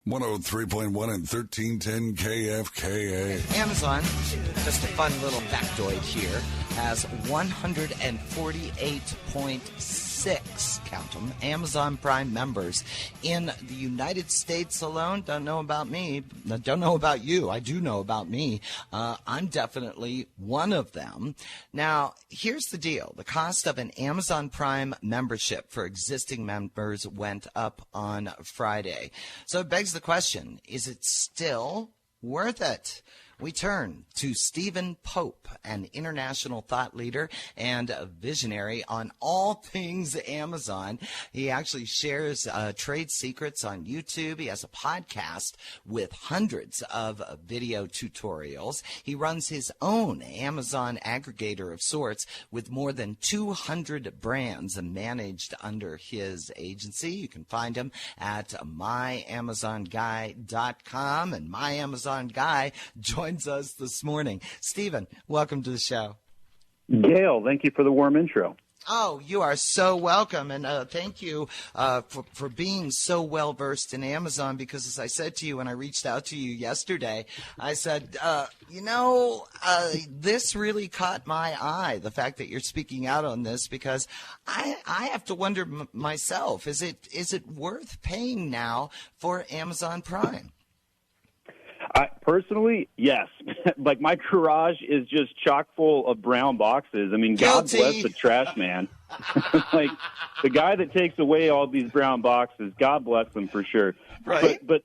103.1 and 1310 KFKA. Amazon, just a fun little factoid here, has 148.6, count them, Amazon Prime members in the United States alone. Don't know about me. Don't know about you. I do know about me. I'm definitely one of them. Now, here's the deal. The cost of an Amazon Prime membership for existing members went up on Friday. So it begs the question, is it still worth it? We turn to Stephen Pope, an international thought leader and a visionary on all things Amazon. He actually shares trade secrets on YouTube. He has a podcast with hundreds of video tutorials. He runs his own Amazon aggregator of sorts with more than 200 brands managed under his agency. You can find him at myamazonguy.com, and My Amazon Guy joins us this morning. Stephen, welcome to the show. Gail, thank you for the warm intro. Oh, you are so welcome, and thank you for being so well-versed in Amazon, because as I said to you when I reached out to you yesterday, I said, this really caught my eye, the fact that you're speaking out on this, because I have to wonder myself, is it worth paying now for Amazon Prime? Personally, yes. Like, my garage is just chock full of brown boxes. I mean, God bless the trash man. Like, the guy that takes away all these brown boxes, God bless them for sure. Right. But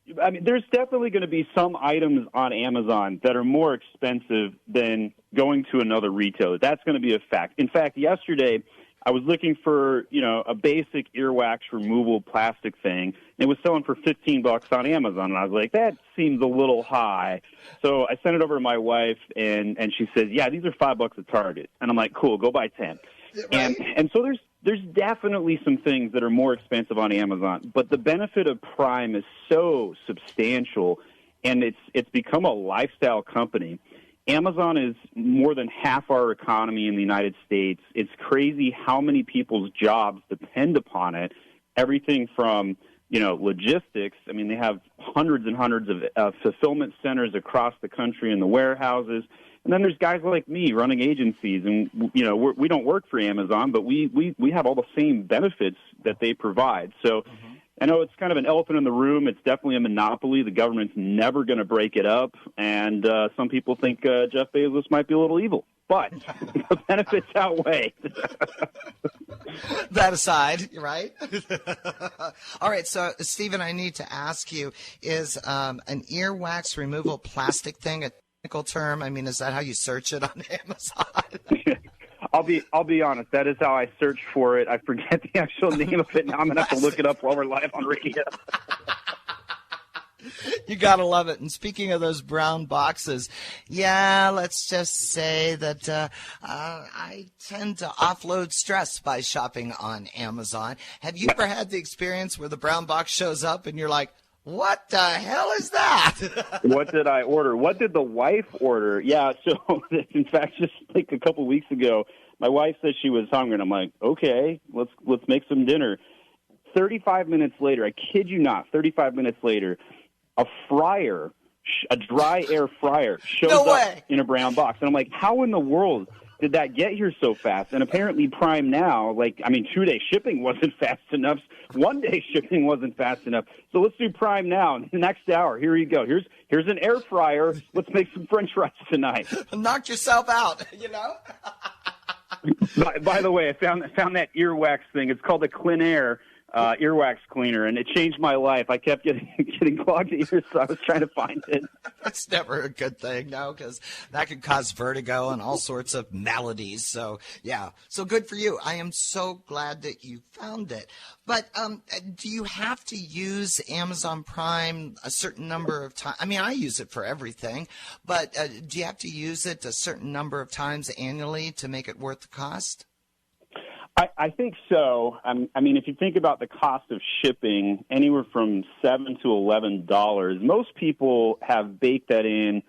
there's definitely going to be some items on Amazon that are more expensive than going to another retailer. That's going to be a fact. In fact, yesterday, I was looking for, a basic earwax removal plastic thing. It was selling for $15 on Amazon, and I was like, that seems a little high. So I sent it over to my wife, and she says, yeah, these are $5 at Target. And I'm like, cool, go buy 10. Right. And so there's definitely some things that are more expensive on Amazon, but the benefit of Prime is so substantial, and it's become a lifestyle company. Amazon is more than half our economy in the United States. It's crazy how many people's jobs depend upon it. Everything from, logistics. I mean, they have hundreds and hundreds of fulfillment centers across the country in the warehouses. And then there's guys like me running agencies, and, we don't work for Amazon, but we have all the same benefits that they provide. So I know it's kind of an elephant in the room. It's definitely a monopoly. The government's never going to break it up. And some people think Jeff Bezos might be a little evil. But the benefits outweigh. That aside, right? All right, so, Stephen, I need to ask you, is an earwax removal plastic thing a technical term? I mean, is that how you search it on Amazon? I'll be honest. That is how I searched for it. I forget the actual name of it. Now I'm going to have to look it up while we're live on radio. You got to love it. And speaking of those brown boxes, let's just say that I tend to offload stress by shopping on Amazon. Have you ever had the experience where the brown box shows up and you're like, what the hell is that? What did I order? What did the wife order? Yeah, so in fact, just like a couple weeks ago, my wife said she was hungry, and I'm like, okay, let's make some dinner. 35 minutes later, I kid you not, 35 minutes later, a fryer, a dry air fryer, shows up in a brown box. And I'm like, how in the world did that get here so fast? And apparently Prime now, 2-day shipping wasn't fast enough. 1-day shipping wasn't fast enough. So let's do Prime now. And the next hour, here you go. Here's an air fryer. Let's make some French fries tonight. Knock yourself out, By the way, I found that earwax thing. It's called the Clinair earwax cleaner, and it changed my life. I kept getting clogged ears, so I was trying to find it. That's never a good thing, no, because that could cause vertigo and all sorts of maladies. So, so good for you. I am so glad that you found it. But do you have to use Amazon Prime a certain number of times? I mean, I use it for everything, but do you have to use it a certain number of times annually to make it worth the cost? I think so. I mean, if you think about the cost of shipping, anywhere from $7 to $11, most people have baked that in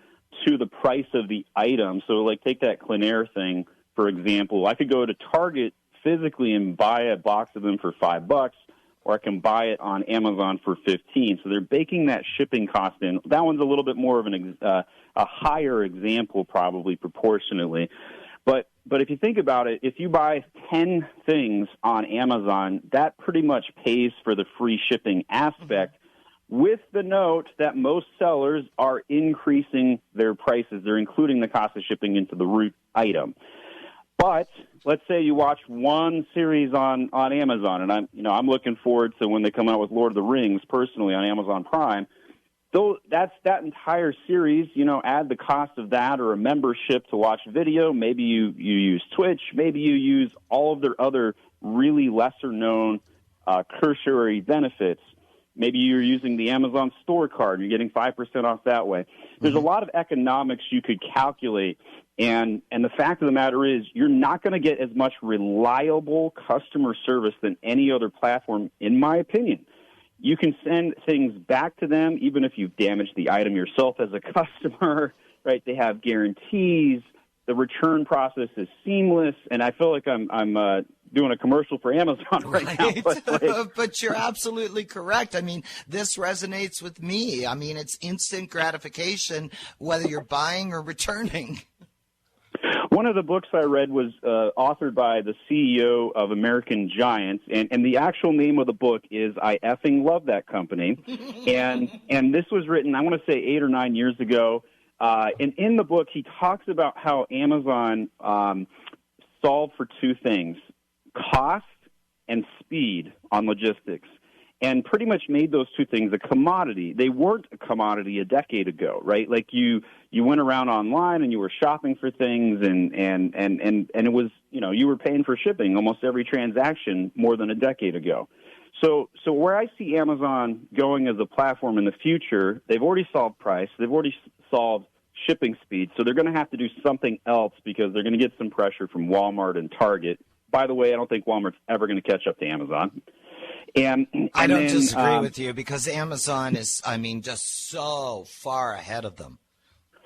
to the price of the item. So, take that Clinair thing, for example. I could go to Target physically and buy a box of them for $5, or I can buy it on Amazon for $15. So they're baking that shipping cost in. That one's a little bit more of a higher example, probably proportionately. But if you think about it, if you buy 10 things on Amazon, that pretty much pays for the free shipping aspect, with the note that most sellers are increasing their prices. They're including the cost of shipping into the root item. But let's say you watch one series on Amazon, and I'm looking forward to when they come out with Lord of the Rings personally on Amazon Prime. Though that's that entire series, add the cost of that or a membership to watch video. Maybe you use Twitch. Maybe you use all of their other really lesser-known cursory benefits. Maybe you're using the Amazon store card and you're getting 5% off that way. There's a lot of economics you could calculate, and the fact of the matter is you're not going to get as much reliable customer service than any other platform, in my opinion. You can send things back to them even if you've damaged the item yourself as a customer, right? They have guarantees. The return process is seamless, and I feel like I'm doing a commercial for Amazon right now. But you're absolutely correct. I mean, this resonates with me. I mean, it's instant gratification whether you're buying or returning. One of the books I read was authored by the CEO of American Giants, and the actual name of the book is I Effing Love That Company. and this was written, I want to say 8 or 9 years ago. And in the book, he talks about how Amazon solved for two things, cost and speed on logistics, and pretty much made those two things a commodity. They weren't a commodity a decade ago, right? Like you went around online and you were shopping for things, and it was, you were paying for shipping almost every transaction more than a decade ago. So where I see Amazon going as a platform in the future, they've already solved price, they've already solved shipping speed, so they're going to have to do something else because they're going to get some pressure from Walmart and Target. By the way, I don't think Walmart's ever going to catch up to Amazon. And I don't disagree with you because Amazon is, just so far ahead of them.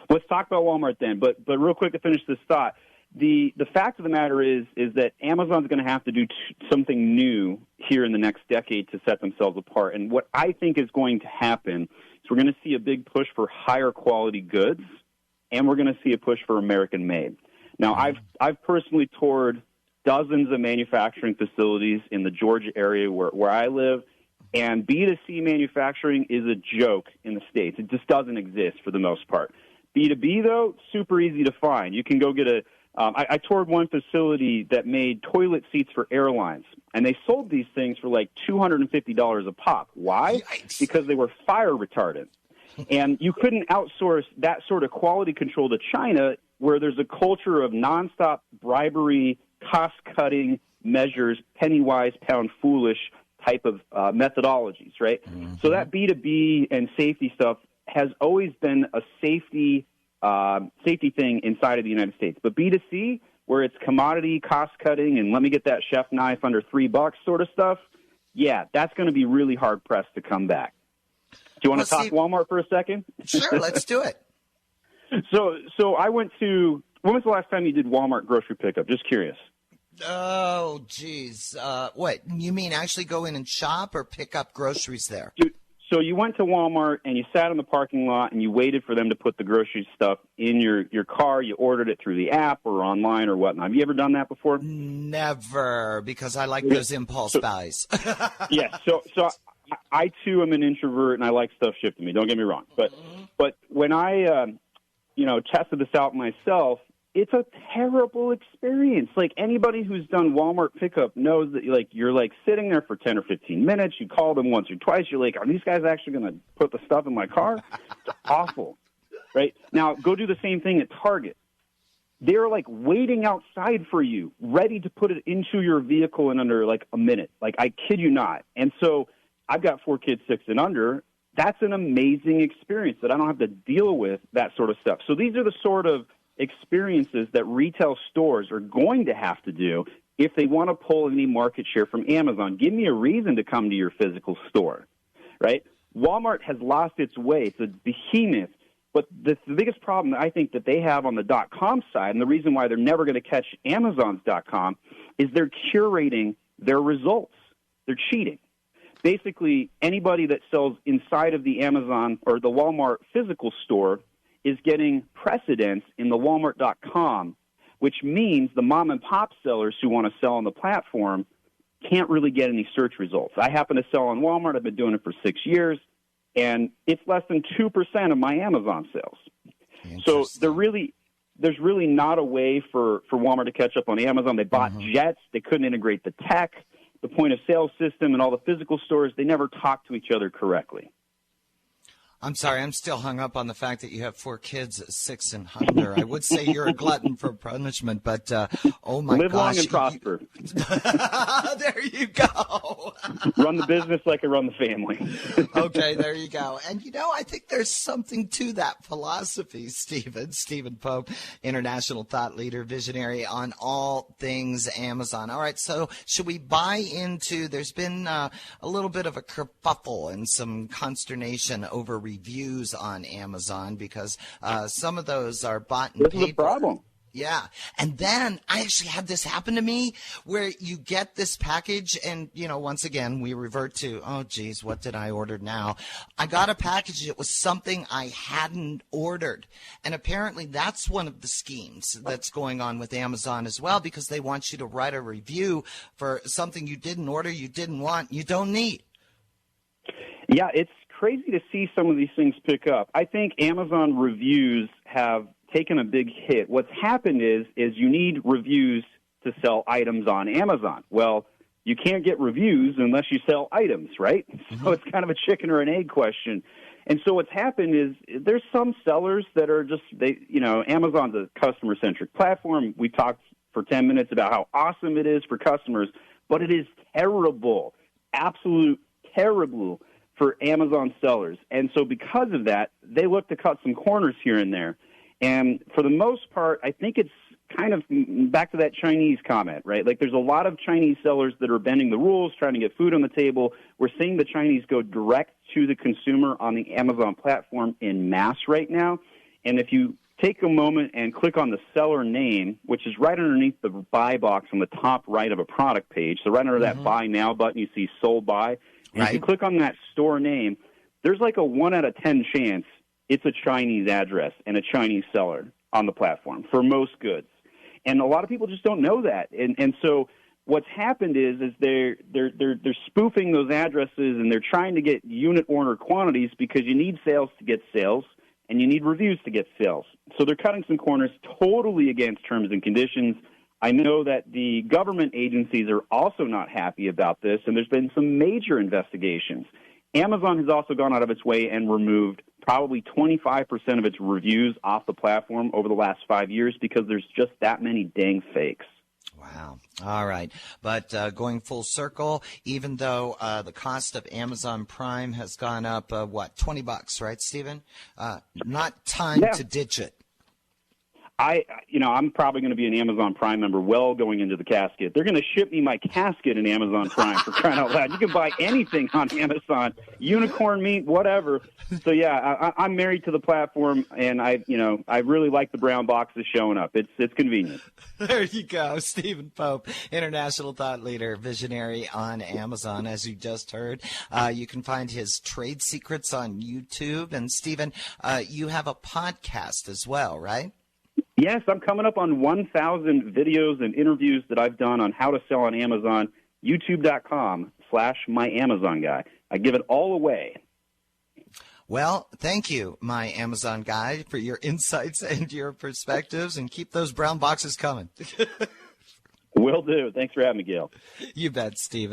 Let's talk about Walmart then. But real quick to finish this thought, the fact of the matter is that Amazon's going to have to do something new here in the next decade to set themselves apart. And what I think is going to happen is we're going to see a big push for higher quality goods, and we're going to see a push for American made. Now, I've personally toured dozens of manufacturing facilities in the Georgia area where I live, and B2C manufacturing is a joke in the States. It just doesn't exist for the most part. B2B, though, super easy to find. You can go get I toured one facility that made toilet seats for airlines, and they sold these things for like $250 a pop. Why? Yikes. Because they were fire retardant. And you couldn't outsource that sort of quality control to China, where there's a culture of nonstop bribery, cost-cutting measures, penny-wise, pound-foolish type of methodologies, right? Mm-hmm. So that B2B and safety stuff has always been a safety thing inside of the United States. But B2C, where it's commodity, cost-cutting, and let me get that chef knife under $3 sort of stuff, yeah, that's going to be really hard-pressed to come back. Do you want to talk Walmart for a second? Sure, let's do it. So I went to – when was the last time you did Walmart grocery pickup? Just curious. Oh, geez. What, you mean actually go in and shop or pick up groceries there? So you went to Walmart and you sat in the parking lot and you waited for them to put the grocery stuff in your car. You ordered it through the app or online or whatnot. Have you ever done that before? Never, because I like those impulse buys. Yeah, so I, too, am an introvert, and I like stuff shipped to me. Don't get me wrong. But when I, tested this out myself, it's a terrible experience. Like, anybody who's done Walmart pickup knows that, you're sitting there for 10 or 15 minutes. You call them once or twice. You're like, are these guys actually going to put the stuff in my car? It's awful, right? Now, go do the same thing at Target. They're, waiting outside for you, ready to put it into your vehicle in under, a minute. I kid you not. And so I've got 4 kids, 6 and under. That's an amazing experience that I don't have to deal with that sort of stuff. So these are the sort of experiences that retail stores are going to have to do if they want to pull any market share from Amazon. Give me a reason to come to your physical store, right? Walmart has lost its way. It's a behemoth. But the biggest problem I think that they have on the .com side, and the reason why they're never going to catch Amazon's .com, is they're curating their results. They're cheating. basically anybody that sells inside of the Amazon or the Walmart physical store is getting precedence in the Walmart.com, which means the mom and pop sellers who want to sell on the platform can't really get any search results. I happen to sell on Walmart. I've been doing it for 6 years, and it's less than 2% of my Amazon sales. So there's really not a way for Walmart to catch up on Amazon. They bought jets. They couldn't integrate the tech, the point-of-sale system, and all the physical stores. They never talk to each other correctly. I'm sorry, I'm still hung up on the fact that you have 4 kids, 6 and under. I would say you're a glutton for punishment, but oh my gosh. Live long and prosper. There you go. Run the business like I run the family. Okay, there you go. And, I think there's something to that philosophy, Stephen Pope, international thought leader, visionary on all things Amazon. All right, so should we buy into, there's been a little bit of a kerfuffle and some consternation over reviews on Amazon because some of those are bought and paid. This is a problem. Yeah. And then I actually had this happen to me where you get this package and, once again, we revert to, oh, geez, what did I order now? I got a package. It was something I hadn't ordered. And apparently that's one of the schemes that's going on with Amazon as well, because they want you to write a review for something you didn't order, you didn't want, you don't need. Yeah, it's crazy to see some of these things pick up. I think Amazon reviews have taken a big hit. What's happened is you need reviews to sell items on Amazon. Well, you can't get reviews unless you sell items, right? So it's kind of a chicken or an egg question. And so what's happened is there's some sellers that are just, Amazon's a customer-centric platform. We talked for 10 minutes about how awesome it is for customers, but it is terrible, absolute terrible for Amazon sellers. And so because of that, they look to cut some corners here and there. And for the most part, I think it's kind of back to that Chinese comment, right? Like there's a lot of Chinese sellers that are bending the rules, trying to get food on the table. We're seeing the Chinese go direct to the consumer on the Amazon platform in mass right now. And if you take a moment and click on the seller name, which is right underneath the buy box on the top right of a product page, so right under that buy now button, you see sold by. And if you click on that store name, there's like a 1 out of 10 chance it's a Chinese address and a Chinese seller on the platform for most goods. And a lot of people just don't know that. And so what's happened is they're spoofing those addresses, and they're trying to get unit order quantities because you need sales to get sales and you need reviews to get sales. So they're cutting some corners totally against terms and conditions. I know that the government agencies are also not happy about this, and there's been some major investigations. Amazon has also gone out of its way and removed probably 25% of its reviews off the platform over the last 5 years because there's just that many dang fakes. Wow. All right. But going full circle, even though the cost of Amazon Prime has gone up, $20, right, Stephen? Not time to ditch it. I'm probably going to be an Amazon Prime member going into the casket. They're going to ship me my casket in Amazon Prime for crying out loud. You can buy anything on Amazon, unicorn meat, whatever. So yeah, I'm married to the platform, and I really like the brown boxes showing up. It's convenient. There you go, Stephen Pope, international thought leader, visionary on Amazon, as you just heard. You can find his trade secrets on YouTube. And Stephen, you have a podcast as well, right? Yes, I'm coming up on 1,000 videos and interviews that I've done on how to sell on Amazon, youtube.com/myamazonguy. I give it all away. Well, thank you, my Amazon guy, for your insights and your perspectives, and keep those brown boxes coming. Will do. Thanks for having me, Gail. You bet, Stephen.